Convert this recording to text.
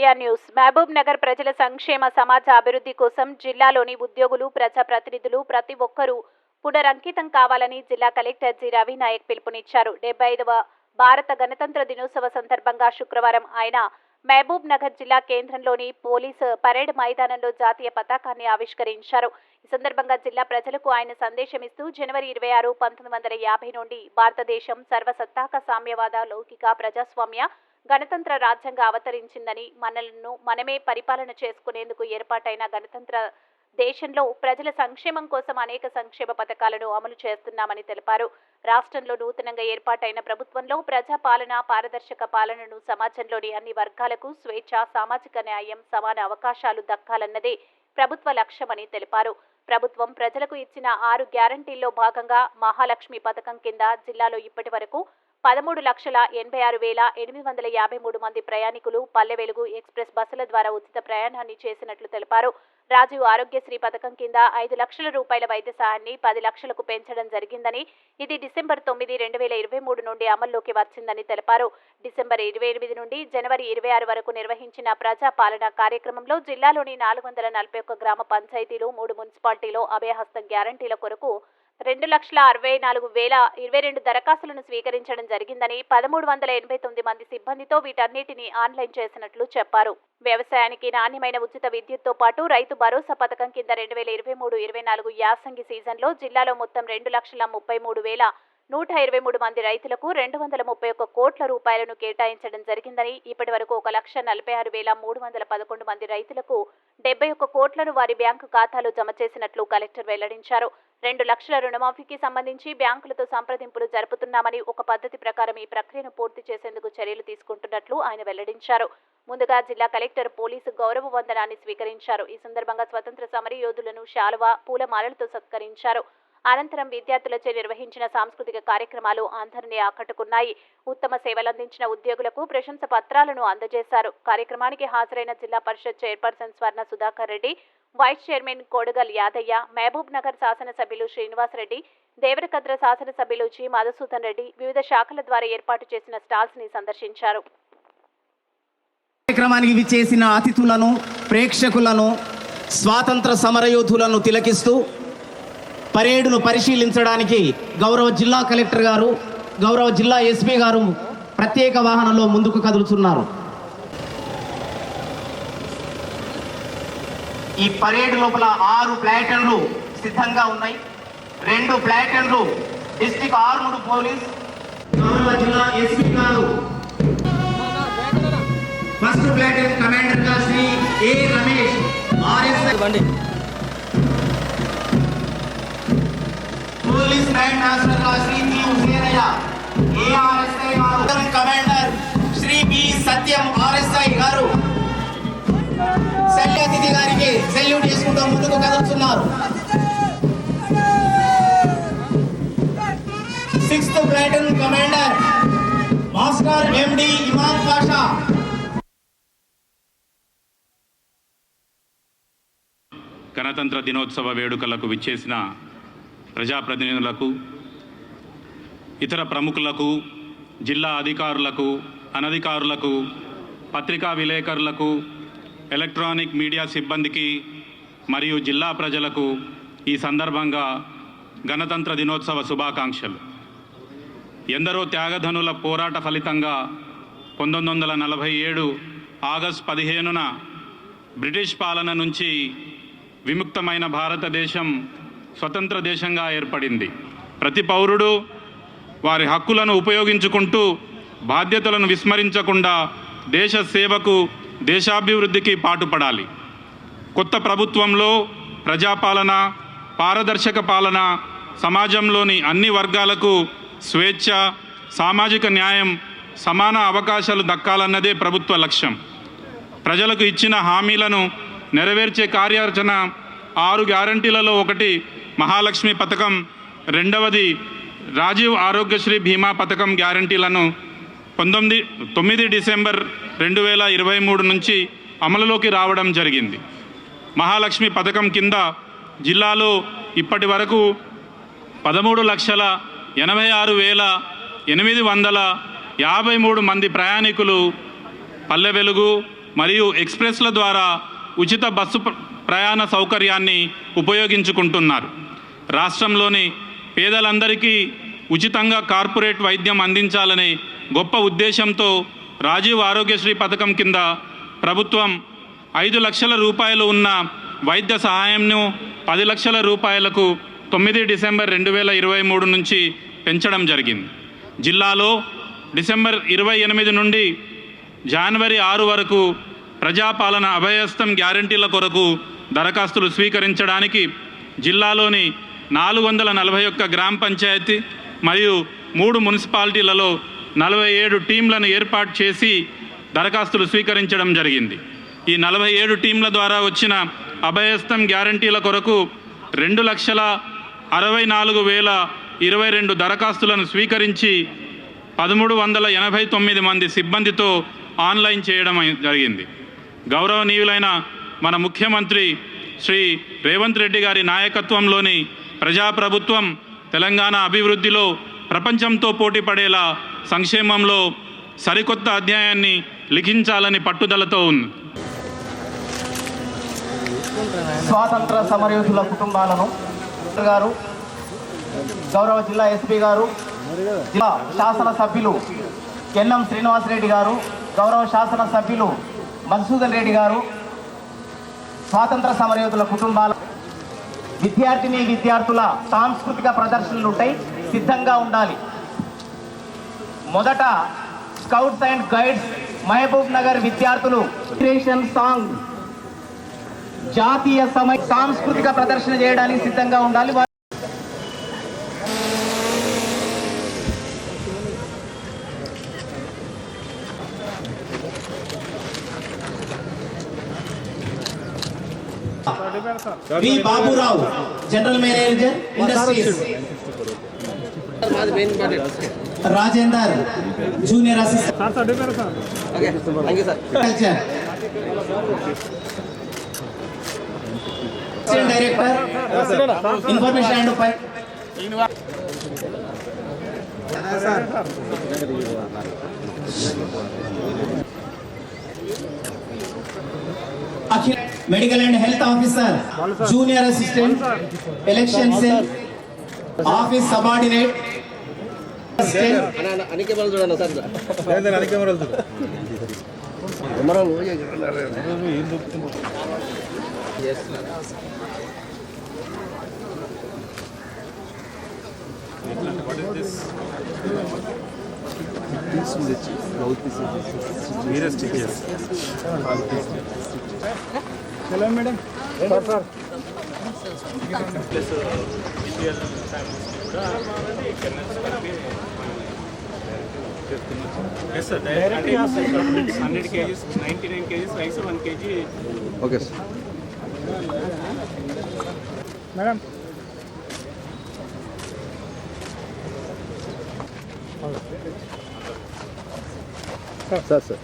India news. Mahabub Nagar ప్రజల సంక్షేమ సమాజ అభివృద్ధి కోసం జిల్లాలోని ఉద్యోగులు, ప్రజాప్రతినిధులు ప్రతి ఒక్కరూ పునరంకితం కావాలని జిల్లా కలెక్టర్ జి రవి నాయక్ పిలుపునిచ్చారు. 75వ భారత గణతంత్ర దినోత్సవ సందర్భంగా శుక్రవారం ఆయన మహబూబ్ నగర్ జిల్లా కేంద్రంలోని పోలీసు పరేడ్ మైదానంలో జాతీయ పతాకాన్ని ఆవిష్కరించారు. ఈ సందర్భంగా జిల్లా ప్రజలకు ఆయన సందేశమిస్తూ జనవరి 26, 1950 నుండి భారతదేశం సర్వసత్తాక సామ్యవాద, లౌకిక, ప్రజాస్వామ్య గణతంత్ర రాజ్యంగా అవతరించిందని, మనలను మనమే పరిపాలన చేసుకునేందుకు ఏర్పాటైన గణతంత్ర దేశంలో ప్రజల సంక్షేమం కోసం అనేక సంక్షేమ పథకాలను అమలు చేస్తున్నామని తెలిపారు. రాష్ట్రంలో నూతనంగా ఏర్పాటైన ప్రభుత్వంలో ప్రజాపాలన, పారదర్శక పాలనను సమాజంలోని అన్ని వర్గాలకు స్వేచ్ఛ, సామాజిక న్యాయం, సమాన అవకాశాలు దక్కాలన్నదే ప్రభుత్వ లక్ష్యమని తెలిపారు. ప్రభుత్వం ప్రజలకు ఇచ్చిన 6 గ్యారంటీల్లో భాగంగా మహాలక్ష్మి పథకం కింద జిల్లాలో ఇప్పటి వరకు 13,86,853 మంది ప్రయాణికులు పల్లె వెలుగు ఎక్స్ప్రెస్ బస్సుల ద్వారా ఉచిత ప్రయాణాన్ని చేసినట్లు తెలిపారు. రాజీవ్ ఆరోగ్యశ్రీ పథకం కింద 5 లక్షల రూపాయల వైద్య సహాయాన్ని 10 లక్షలకు పెంచడం జరిగిందని, ఇది డిసెంబర్ 9, 2023 నుండి అమల్లోకి వచ్చిందని తెలిపారు. డిసెంబర్ 28 నుండి జనవరి 26 వరకు నిర్వహించిన ప్రజా పాలన కార్యక్రమంలో జిల్లాలోని 441 గ్రామ పంచాయతీలు, 3 మున్సిపాలిటీలో అభయహస్తం గ్యారంటీల కొరకు 2,64,022 దరఖాస్తులను స్వీకరించడం జరిగిందని, 1,389 మంది సిబ్బందితో వీటన్నిటిని ఆన్లైన్ చేసినట్లు చెప్పారు. వ్యవసాయానికి నాణ్యమైన ఉచిత విద్యుత్తో పాటు రైతు భరోసా పథకం కింద 2023-24 యాసంగి సీజన్లో జిల్లాలో మొత్తం 2,33,123 మంది రైతులకు 231 కోట్ల రూపాయలను కేటాయించడం జరిగిందని, ఇప్పటి వరకు 1,46,311 మంది రైతులకు 71 కోట్లను వారి బ్యాంకు ఖాతాలో జమ చేసినట్లు కలెక్టర్ వెల్లడించారు. 2 లక్షల రుణమాఫీకి సంబంధించి బ్యాంకులతో సంప్రదింపులు జరుపుతున్నామని, ఒక పద్ధతి ప్రకారం ఈ ప్రక్రియను పూర్తి చేసేందుకు చర్యలు తీసుకుంటున్నట్లు ఆయన వెల్లడించారు. ముందుగా జిల్లా కలెక్టర్ పోలీసు గౌరవ వందనాన్ని స్వీకరించారు. ఈ సందర్భంగా స్వతంత్ర సమరయోధులను శాలువా, పూలమాలలతో సత్కరించారు. అనంతరం విద్యార్థులచే నిర్వహించిన సాంస్కృతిక కార్యక్రమాలు అందరినీ ఆకట్టుకున్నాయి. ఉత్తమ సేవలందించిన ఉద్యోగులకు ప్రశంస పత్రాలను అందజేశారు. కార్యక్రమానికి హాజరైన జిల్లా పరిషత్ చైర్పర్సన్ స్వర్ణ సుధాకర్ రెడ్డి, వైస్ చైర్మన్ కోడగల్ యాదయ్య, మహబూబ్ నగర్ శాసనసభ్యులు శ్రీనివాస్ రెడ్డి, దేవరకద్ర శాసనసభ్యులు జి మధుసూదన్ రెడ్డి వివిధ శాఖల ద్వారా ఏర్పాటు చేసిన స్టాల్స్ ని సందర్శించారు. కార్యక్రమానికి విచ్చేసిన అతిథులను, ప్రేక్షకులను, స్వాతంత్ర సమరయోధులను తిలకిస్తూ పరేడును పరిశీలించడానికి గౌరవ జిల్లా కలెక్టర్ గారు, గౌరవ జిల్లా ఎస్పీ గారు ప్రత్యేక వాహనంలో ముందుకు కదులుతున్నారు. ఈ పరేడ్ లోపల 6 ప్లాటన్లు సిద్ధంగా ఉన్నాయి. 2 ప్లాటన్లు డిస్ట్రిక్ట్ ఆర్మ్డ్ పోలీస్, గౌరవ జిల్లా ఎస్పీ గారు ఫస్ట్ ప్లాటన్ కమాండర్ గా Shri A Ramesh, RSI police band master గా శ్రీ జి హుసేనయ్య, ఏఆర్ఎస్ఐ గారు commander Shri B Satyam, RSI గారు శల్య అతిథి గారికి సెల్యూట్ చేసుకుంటూ ముందుకు కదులుతున్నారు. 6th platoon commander master MD Imam Pasha. గణతంత్ర దినోత్సవ వేడుకలకు విచ్చేసిన ప్రజాప్రతినిధులకు, ఇతర ప్రముఖులకు, జిల్లా అధికారులకు, అనధికారులకు, పత్రికా విలేకరులకు, ఎలక్ట్రానిక్ మీడియా సిబ్బందికి మరియు జిల్లా ప్రజలకు ఈ సందర్భంగా గణతంత్ర దినోత్సవ శుభాకాంక్షలు. ఎందరో త్యాగధనుల పోరాట ఫలితంగా 1947 ఆగస్టు 15న బ్రిటిష్ పాలన నుంచి విముక్తమైన భారతదేశం స్వతంత్ర దేశంగా ఏర్పడింది. ప్రతి పౌరుడు వారి హక్కులను ఉపయోగించుకుంటూ బాధ్యతలను విస్మరించకుండా దేశ సేవకు, దేశాభివృద్ధికి పాటుపడాలి. కొత్త ప్రభుత్వంలో ప్రజాపాలన, పారదర్శక పాలన, సమాజంలోని అన్ని వర్గాలకు స్వేచ్ఛ, సామాజిక న్యాయం, సమాన అవకాశాలు దక్కాలన్నదే ప్రభుత్వ లక్ష్యం. ప్రజలకు ఇచ్చిన హామీలను నెరవేర్చే కార్యాచరణ 6 గ్యారంటీలలో ఒకటి మహాలక్ష్మి పథకం, 2వది రాజీవ్ ఆరోగ్యశ్రీ బీమా పథకం గ్యారంటీలను 9 డిసెంబర్ 2023 నుంచి అమలులోకి రావడం జరిగింది. మహాలక్ష్మి పథకం కింద జిల్లాలో ఇప్పటి వరకు 13,86,853 మంది ప్రయాణికులు పల్లె వెలుగు, మరియు ఎక్స్ప్రెస్ల ద్వారా ఉచిత బస్సు ప్రయాణ సౌకర్యాన్ని ఉపయోగించుకుంటున్నారు. రాష్ట్రంలోని పేదలందరికీ ఉచితంగా కార్పొరేట్ వైద్యం అందించాలనే గొప్ప ఉద్దేశంతో రాజీవ్ ఆరోగ్యశ్రీ పథకం కింద ప్రభుత్వం 5 లక్షల రూపాయలు ఉన్న వైద్య సహాయంను 10 లక్షల రూపాయలకు 9 డిసెంబర్ 2023 నుంచి పెంచడం జరిగింది. జిల్లాలో డిసెంబర్ 28 నుండి జనవరి 6 వరకు ప్రజాపాలన అభయహస్తం గ్యారంటీల కొరకు దరఖాస్తులు స్వీకరించడానికి జిల్లాలోని 441 గ్రామ పంచాయతీ మరియు 3 మున్సిపాలిటీలలో 47 టీంలను ఏర్పాటు చేసి దరఖాస్తులు స్వీకరించడం జరిగింది. ఈ 47 టీంల ద్వారా వచ్చిన అభయహస్తం గ్యారంటీల కొరకు 2,64,022 దరఖాస్తులను స్వీకరించి 1,389 మంది సిబ్బందితో ఆన్లైన్ చేయడం జరిగింది. గౌరవనీయులైన మన ముఖ్యమంత్రి శ్రీ రేవంత్ రెడ్డి గారి నాయకత్వంలోని ప్రజాప్రభుత్వం తెలంగాణ అభివృద్ధిలో ప్రపంచంతో పోటీపడేలా సంక్షేమంలో సరికొత్త అధ్యాయాన్ని లిఖించాలని పట్టుదలతో ఉంది. స్వాతంత్ర సమరయోధుల కుటుంబాలను గారు, గౌరవ జిల్లా ఎస్పీ గారు, జిల్లా శాసనసభ్యులు ఎన్ఎం శ్రీనివాసరెడ్డి గారు, గౌరవ శాసనసభ్యులు మధుసూదన్ రెడ్డి గారు, స్వాతంత్ర సమరయోధుల కుటుంబాల విద్యార్థుల సాంస్కృతిక ప్రదర్శనలు ఉంటాయి, సిద్ధంగా ఉండాలి. మొదట scouts and guides Mahabubnagar విద్యార్థులు సాంగ్ జాతీయ సాంస్కృతిక ప్రదర్శన చేయడానికి సిద్ధంగా ఉండాలి. V Baburao, general manager industries. Rajender, junior assistant director information and Akhil, medical and health officer, junior assistant, election cell office subordinate Hello, madam. Sir. Yes, sir. Directly 100 kgs, 99 kgs, rice 1 kg. Okay, sir. Madam. Sir.